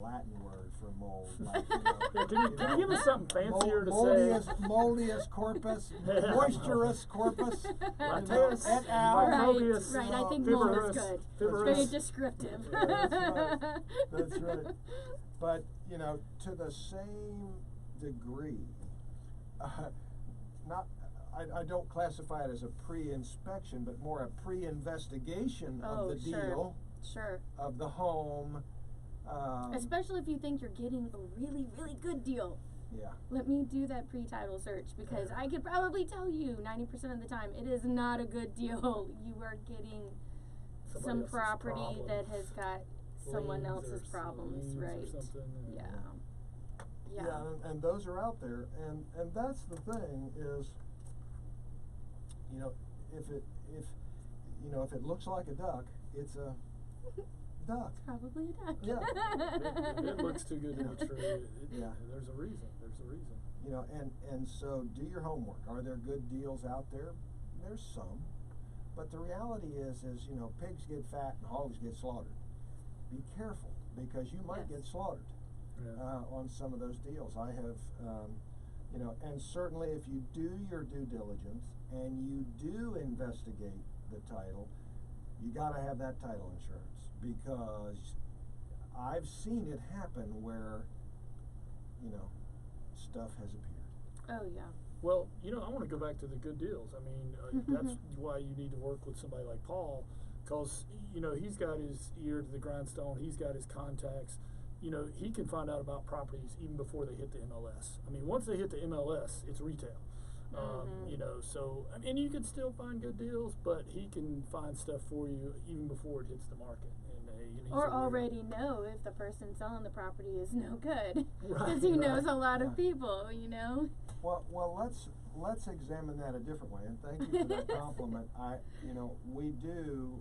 Latin word for mold. Like, you know, Can you give us something fancier to say? Moldius corpus, moisturus corpus, Lateus, et al. Right, I think mold is good. Very descriptive. That's right. But, you know, to the same degree, I don't classify it as a pre-inspection, but more a pre-investigation of the deal, of the home. Especially if you think you're getting a really, really good deal. Yeah. Let me do that pre-title search, because I could probably tell you 90% of the time it is not a good deal. You are getting some property that has got someone else's problems, right? Yeah, and those are out there, and that's the thing is, you know, if it looks like a duck, it's a duck. It's probably a duck. Yeah. It looks too good to be true. Yeah. There's a reason. You know, and so do your homework. Are there good deals out there? There's some, but the reality is you know, pigs get fat and hogs get slaughtered. Be careful, because you might get slaughtered on some of those deals. I have, you know, and certainly if you do your due diligence and you do investigate the title, you got to have that title insurance, because I've seen it happen where, you know, stuff has appeared. Oh, yeah. Well, you know, I want to go back to the good deals. I mean, that's why you need to work with somebody like Paul, because, you know, he's got his ear to the grindstone. He's got his contacts. You know, he can find out about properties even before they hit the MLS. I mean, once they hit the MLS, it's retail. You know, so, I mean, you can still find good deals, but he can find stuff for you even before it hits the market. And, you know, or already know if the person selling the property is no good, because he knows a lot of people, you know. Well, let's examine that a different way, and thank you for that compliment. You know, we do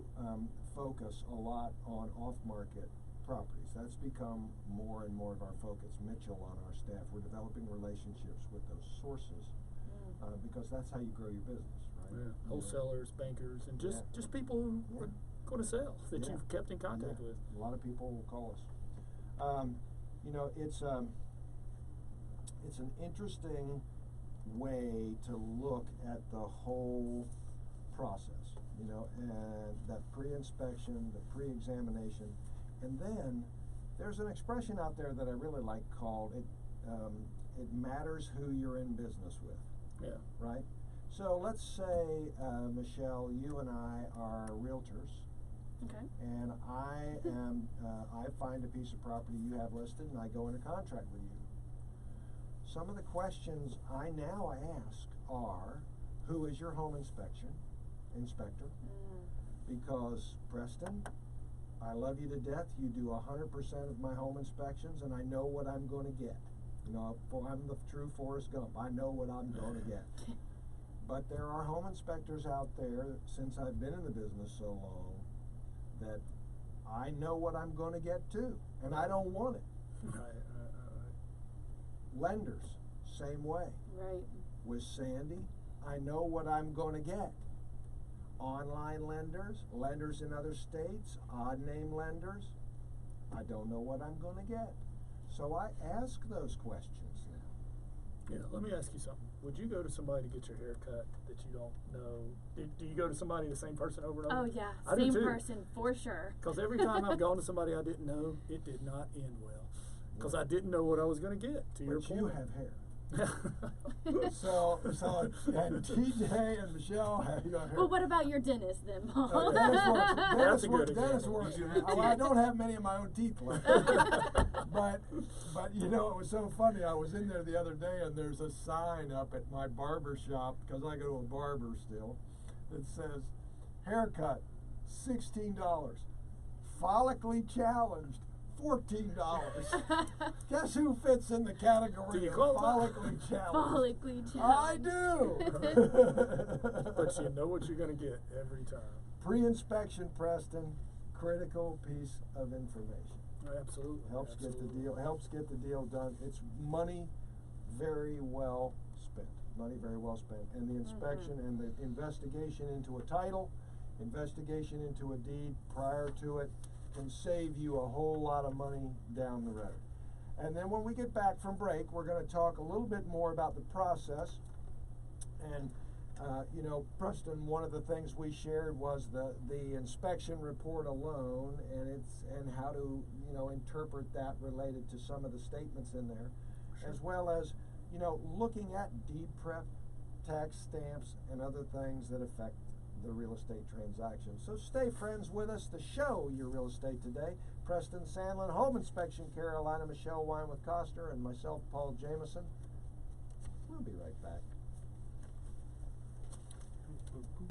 focus a lot on off-market properties. That's become more and more of our focus. Mitchell on our staff, we're developing relationships with those sources. Because that's how you grow your business, right? Yeah. Wholesalers, bankers, and just people who are going to sell that you've kept in contact with. A lot of people will call us. You know, it's an interesting way to look at the whole process. You know, and that pre-inspection, the pre-examination, and then there's an expression out there that I really like called it matters who you're in business with. Yeah. Right? So let's say, Michelle, you and I are realtors. Okay. And I find a piece of property you have listed, and I go into contract with you. Some of the questions I now ask are, who is your home inspector? Because, Preston, I love you to death. You do 100% of my home inspections, and I know what I'm going to get. You know, I'm the true Forrest Gump. I know what I'm going to get. But there are home inspectors out there, since I've been in the business so long, that I know what I'm going to get too, and I don't want it. Right. Lenders, same way. Right. With Sandy, I know what I'm going to get. Online lenders, lenders in other states, odd name lenders, I don't know what I'm going to get. So I ask those questions now. Yeah, let me ask you something. Would you go to somebody to get your hair cut that you don't know? Do you go to somebody, the same person over and over? Oh, yeah. I Same do too. person, for sure. Because every time I've gone to somebody I didn't know, it did not end well. Because I didn't know what I was going to get, to your point. But you have hair. so and TJ and Michelle have hair. Well, what about your dentist then, Paul? Dennis works. Well, I don't have many of my own teeth left. but you know, it was so funny. I was in there the other day, and there's a sign up at my barber shop, because I go to a barber still, that says haircut $16, follically challenged $14. Guess who fits in the category of follically challenged? Follically challenged. I do. But you know what you're going to get every time. Pre-inspection, Preston, critical piece of information. Absolutely. Helps get the deal done. It's money very well spent. And the inspection and the investigation into a title, investigation into a deed prior to it, can save you a whole lot of money down the road. And then when we get back from break, we're going to talk a little bit more about the process. And you know, Preston, one of the things we shared was the inspection report alone, and how to, you know, interpret that related to some of the statements in there, Sure. as well as, you know, looking at deed prep, tax stamps, and other things that affect the real estate transaction. So stay friends with us to show your real estate today. Preston Sandlin, Home Inspection Carolina, Michelle Wine with Costner, and myself, Paul Jameson. We'll be right back.